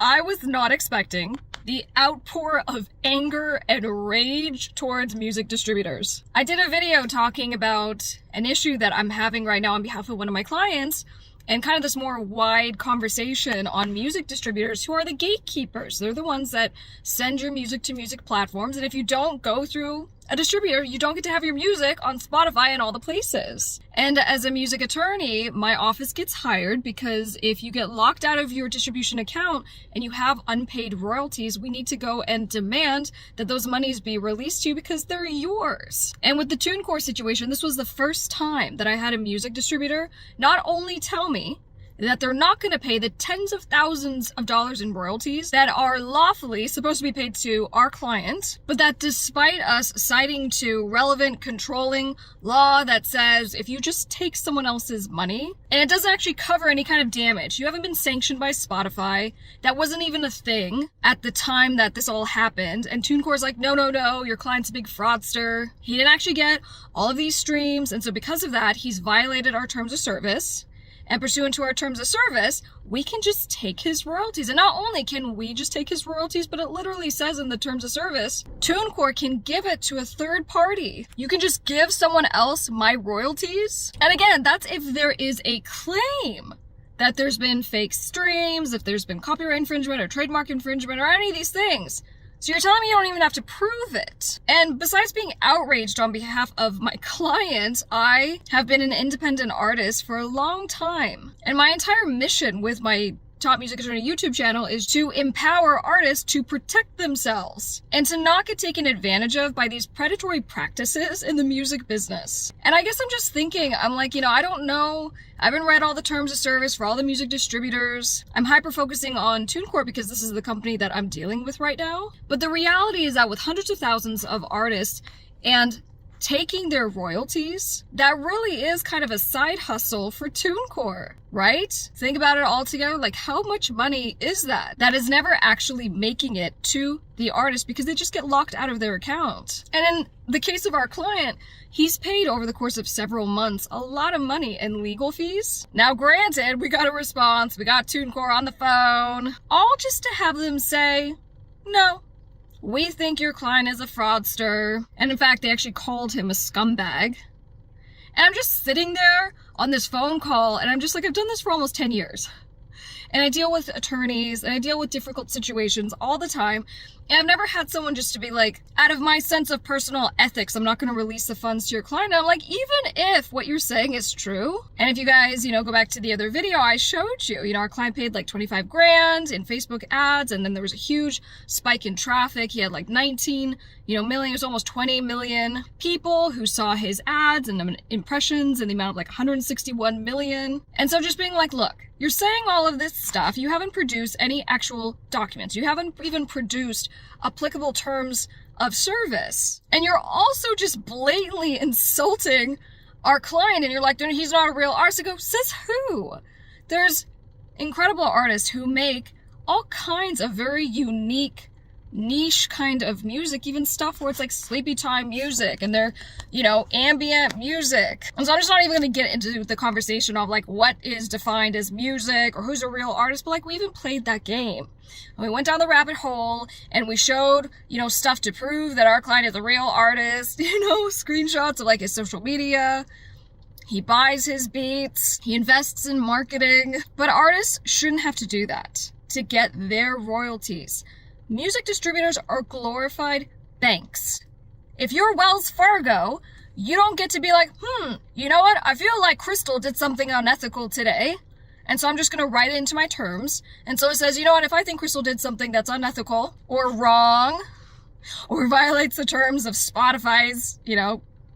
I was not expecting the outpour of anger and rage towards music distributors. I did a video talking about an issue that I'm having right now on behalf of one of my clients, and kind of this more wide conversation on music distributors who are the gatekeepers. They're the ones that send your music to music platforms, and if you don't go through a distributor, you don't get to have your music on Spotify and all the places. And as a music attorney, my office gets hired because if you get locked out of your distribution account and you have unpaid royalties, we need to go and demand that those monies be released to you because they're yours. And with the TuneCore situation, this was the first time that I had a music distributor not only tell me that they're not going to pay the tens of thousands of dollars in royalties that are lawfully supposed to be paid to our client, but that despite us citing to relevant controlling law that says if you just take someone else's money, and it doesn't actually cover any kind of damage, you haven't been sanctioned by Spotify, that wasn't even a thing at the time that this all happened, and TuneCore's like, no, your client's a big fraudster, he didn't actually get all of these streams, and so because of that, he's violated our terms of service. And pursuant to our terms of service, we can just take his royalties. And not only can we just take his royalties, but it literally says in the terms of service, TuneCore can give it to a third party. You can just give someone else my royalties. And again, that's if there is a claim that there's been fake streams, if there's been copyright infringement or trademark infringement or any of these things. So you're telling me you don't even have to prove it. And besides being outraged on behalf of my client, I have been an independent artist for a long time. And my entire mission with my Top Music Attorney YouTube channel is to empower artists to protect themselves and to not get taken advantage of by these predatory practices in the music business. And I guess I'm just thinking, I'm like, I don't know. I haven't read all the terms of service for all the music distributors. I'm hyper-focusing on TuneCore because this is the company that I'm dealing with right now. But the reality is that with hundreds of thousands of artists and taking their royalties, that really is kind of a side hustle for TuneCore, right? Think about it all together. Like, how much money is that? That is never actually making it to the artist because they just get locked out of their account. And in the case of our client, he's paid over the course of several months a lot of money in legal fees. Now, granted, we got a response, we got TuneCore on the phone, all just to have them say, no, we think your client is a fraudster. And in fact, they actually called him a scumbag. And I'm just sitting there on this phone call and I'm just like, I've done this for almost 10 years. And I deal with attorneys and I deal with difficult situations all the time. And I've never had someone just to be like, out of my sense of personal ethics, I'm not going to release the funds to your client. And I'm like, even if what you're saying is true, and if you guys, go back to the other video I showed you, our client paid like 25 grand in Facebook ads, and then there was a huge spike in traffic. He had like 19, million, it was almost 20 million people who saw his ads and impressions in the amount of like 161 million. And so just being like, look, you're saying all of this stuff. You haven't produced any actual documents. You haven't even produced applicable terms of service. And you're also just blatantly insulting our client. And you're like, he's not a real artist. I go, says who? There's incredible artists who make all kinds of very unique niche kind of music, even stuff where it's like sleepy time music and they're, ambient music. And so I'm just not even going to get into the conversation of like what is defined as music or who's a real artist, but like we even played that game. And we went down the rabbit hole and we showed, stuff to prove that our client is a real artist, screenshots of like his social media. He buys his beats, he invests in marketing, but artists shouldn't have to do that to get their royalties. Music distributors are glorified banks. If you're Wells Fargo, you don't get to be like, you know what? I feel like Crystal did something unethical today, and so I'm just going to write it into my terms. And so it says, you know what? If I think Crystal did something that's unethical or wrong or violates the terms of Spotify's,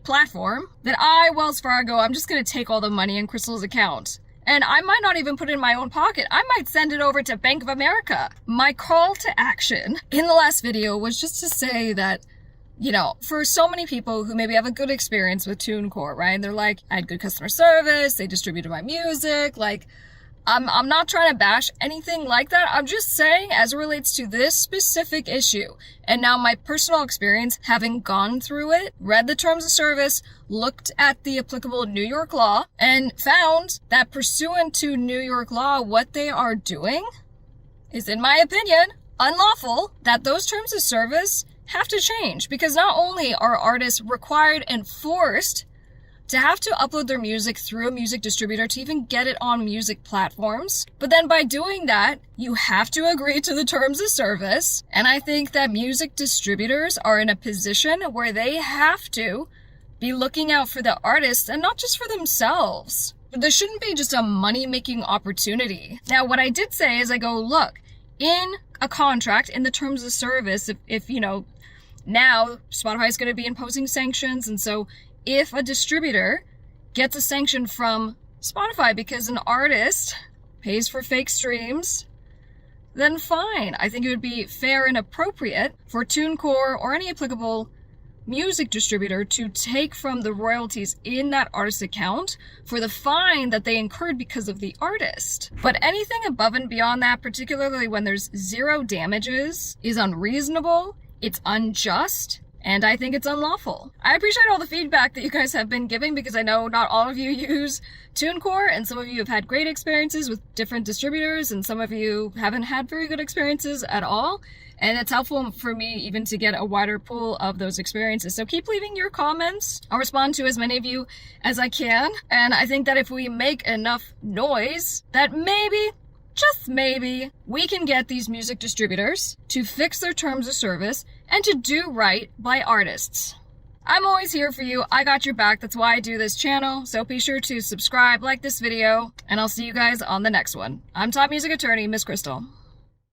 platform, then Wells Fargo, I'm just going to take all the money in Crystal's account. And I might not even put it in my own pocket. I might send it over to Bank of America. My call to action in the last video was just to say that, for so many people who maybe have a good experience with TuneCore, right? And they're like, I had good customer service, they distributed my music, like, I'm not trying to bash anything like that. I'm just saying as it relates to this specific issue. And now my personal experience, having gone through it, read the terms of service, looked at the applicable New York law, and found that pursuant to New York law, what they are doing is, in my opinion, unlawful, that those terms of service have to change, because not only are artists required and forced to have to upload their music through a music distributor to even get it on music platforms, but then by doing that, you have to agree to the terms of service. And I think that music distributors are in a position where they have to be looking out for the artists and not just for themselves. This shouldn't be just a money-making opportunity. Now, what I did say is I go, look, in a contract, in the terms of service, if you know, now Spotify is going to be imposing sanctions, and so if a distributor gets a sanction from Spotify because an artist pays for fake streams, then fine. I think it would be fair and appropriate for TuneCore or any applicable music distributor to take from the royalties in that artist's account for the fine that they incurred because of the artist. But anything above and beyond that, particularly when there's zero damages, is unreasonable, it's unjust, and I think it's unlawful. I appreciate all the feedback that you guys have been giving, because I know not all of you use TuneCore, and some of you have had great experiences with different distributors, and some of you haven't had very good experiences at all. And it's helpful for me even to get a wider pool of those experiences. So keep leaving your comments. I'll respond to as many of you as I can. And I think that if we make enough noise, that maybe, just maybe, we can get these music distributors to fix their terms of service and to do right by artists. I'm always here for you. I got your back. That's why I do this channel. So be sure to subscribe, like this video, and I'll see you guys on the next one. I'm top music attorney, Miss Crystal.